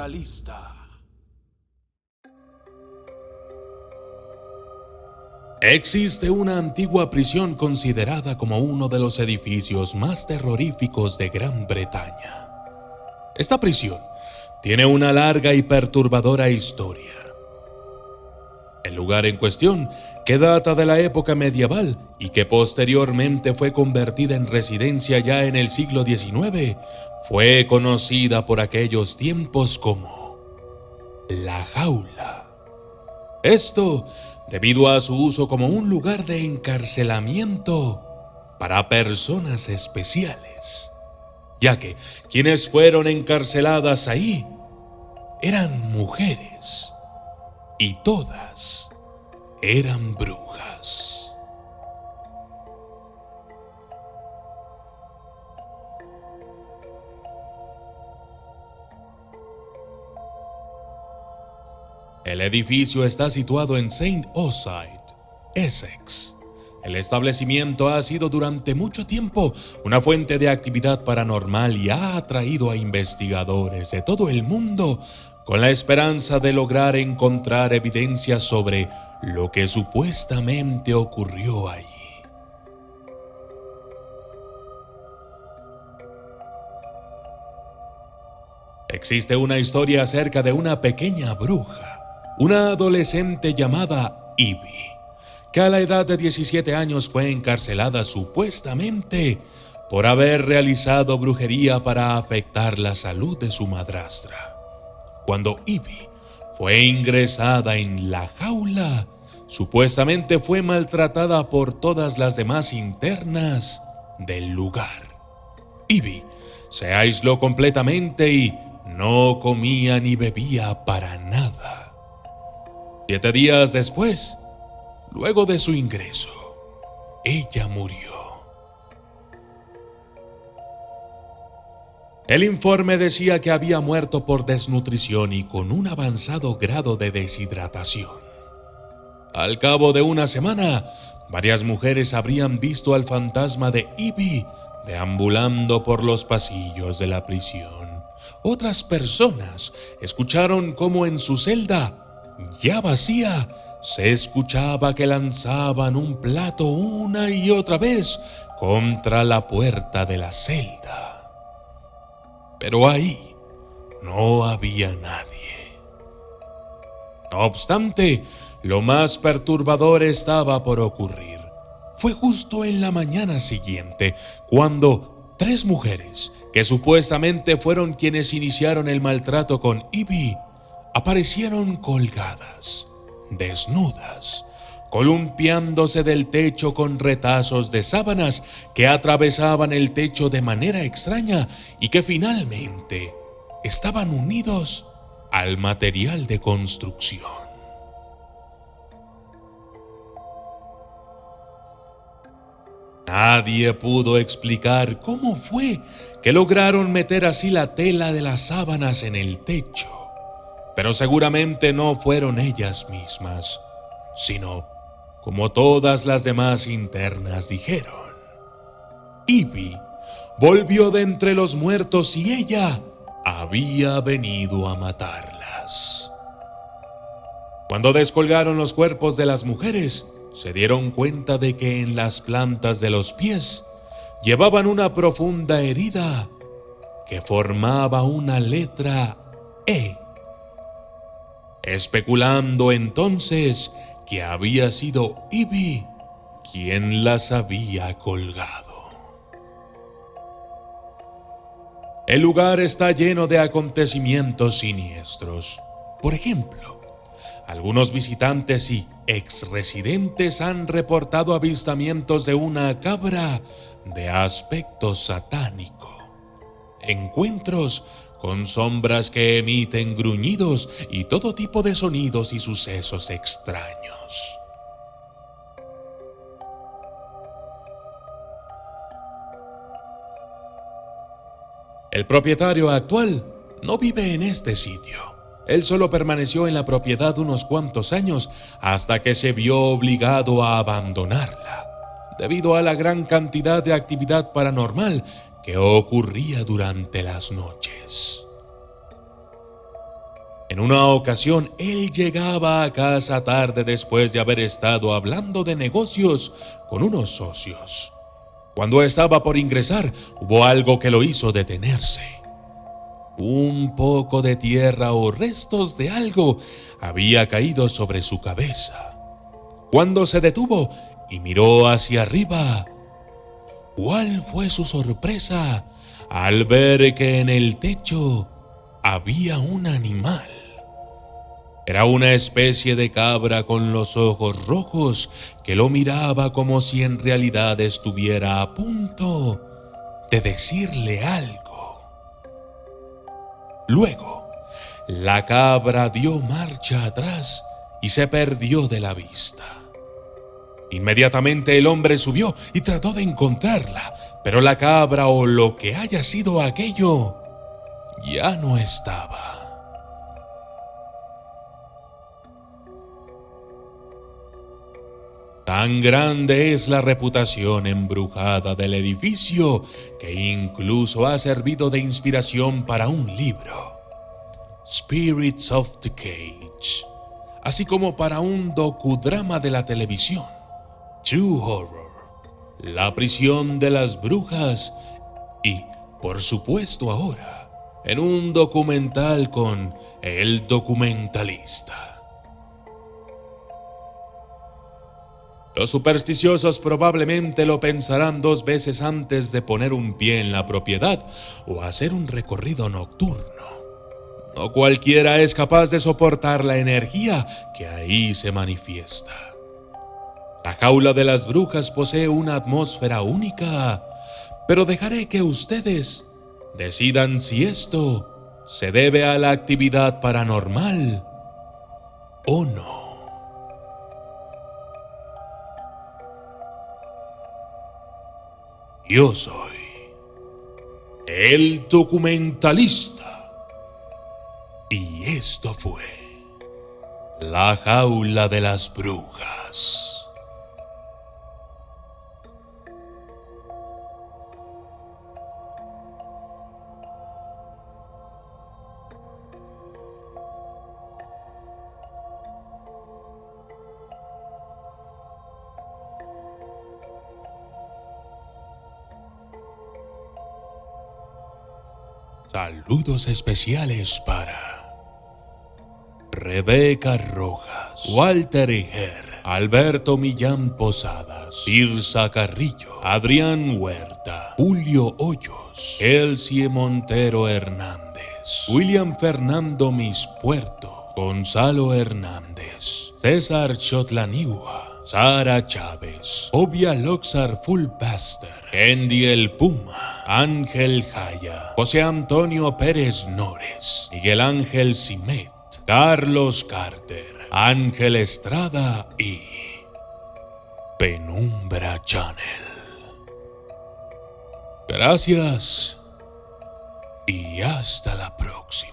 Brutalista. Existe una antigua prisión considerada como uno de los edificios más terroríficos de Gran Bretaña. Esta prisión tiene una larga y perturbadora historia. El lugar en cuestión, que data de la época medieval y que posteriormente fue convertida en residencia ya en el siglo XIX, fue conocida por aquellos tiempos como La Jaula. Esto debido a su uso como un lugar de encarcelamiento para personas especiales, ya que quienes fueron encarceladas ahí eran mujeres y todas eran brujas. El edificio está situado en St. Osyth, Essex. El establecimiento ha sido durante mucho tiempo una fuente de actividad paranormal y ha atraído a investigadores de todo el mundo con la esperanza de lograr encontrar evidencias sobre lo que supuestamente ocurrió allí. Existe una historia acerca de una pequeña bruja, una adolescente llamada Ivy, que a la edad de 17 años fue encarcelada supuestamente por haber realizado brujería para afectar la salud de su madrastra. Cuando Ivy fue ingresada en la jaula, supuestamente fue maltratada por todas las demás internas del lugar. Ivy se aisló completamente y no comía ni bebía para nada. 7 días después, luego de su ingreso, ella murió. El informe decía que había muerto por desnutrición y con un avanzado grado de deshidratación. Al cabo de una semana, varias mujeres habrían visto al fantasma de Ivy deambulando por los pasillos de la prisión. Otras personas escucharon cómo en su celda, ya vacía, se escuchaba que lanzaban un plato una y otra vez contra la puerta de la celda. Pero ahí no había nadie. No obstante, lo más perturbador estaba por ocurrir. Fue justo en la mañana siguiente cuando 3 mujeres, que supuestamente fueron quienes iniciaron el maltrato con Ivy, aparecieron colgadas, desnudas, columpiándose del techo con retazos de sábanas que atravesaban el techo de manera extraña y que finalmente estaban unidos al material de construcción. Nadie pudo explicar cómo fue que lograron meter así la tela de las sábanas en el techo, pero seguramente no fueron ellas mismas, sino, como todas las demás internas dijeron, Ivy volvió de entre los muertos y ella había venido a matarlas. Cuando descolgaron los cuerpos de las mujeres, se dieron cuenta de que en las plantas de los pies llevaban una profunda herida que formaba una letra E, especulando entonces que había sido Ivy quien las había colgado. El lugar está lleno de acontecimientos siniestros. Por ejemplo, algunos visitantes y exresidentes han reportado avistamientos de una cabra de aspecto satánico, encuentros con sombras que emiten gruñidos y todo tipo de sonidos y sucesos extraños. El propietario actual no vive en este sitio. Él solo permaneció en la propiedad unos cuantos años hasta que se vio obligado a abandonarla, debido a la gran cantidad de actividad paranormal que ocurría durante las noches. En una ocasión, él llegaba a casa tarde después de haber estado hablando de negocios con unos socios. Cuando estaba por ingresar, hubo algo que lo hizo detenerse. Un poco de tierra o restos de algo había caído sobre su cabeza. Cuando se detuvo y miró hacia arriba, ¿cuál fue su sorpresa al ver que en el techo había un animal? Era una especie de cabra con los ojos rojos que lo miraba como si en realidad estuviera a punto de decirle algo. Luego, la cabra dio marcha atrás y se perdió de la vista. Inmediatamente el hombre subió y trató de encontrarla, pero la cabra o lo que haya sido aquello ya no estaba. Tan grande es la reputación embrujada del edificio que incluso ha servido de inspiración para un libro, Spirits of the Cage, así como para un docudrama de la televisión, True Horror, La prisión de las brujas y, por supuesto ahora, en un documental con El Documentalista. Los supersticiosos probablemente lo pensarán 2 veces antes de poner un pie en la propiedad o hacer un recorrido nocturno. No cualquiera es capaz de soportar la energía que ahí se manifiesta. La jaula de las brujas posee una atmósfera única, pero dejaré que ustedes decidan si esto se debe a la actividad paranormal o no. Yo soy el documentalista y esto fue La jaula de las brujas. Saludos especiales para Rebeca Rojas, Walter Iger, Alberto Millán Posadas, Tirsa Carrillo, Adrián Huerta, Julio Hoyos, Elsie Montero Hernández, William Fernando Mispuerto, Gonzalo Hernández, César Chotlanigua, Sara Chávez, Obvia Loxar Fulpaster, Andy el Puma, Ángel Jaya, José Antonio Pérez Nores, Miguel Ángel Simet, Carlos Carter, Ángel Estrada y Penumbra Channel. Gracias y hasta la próxima.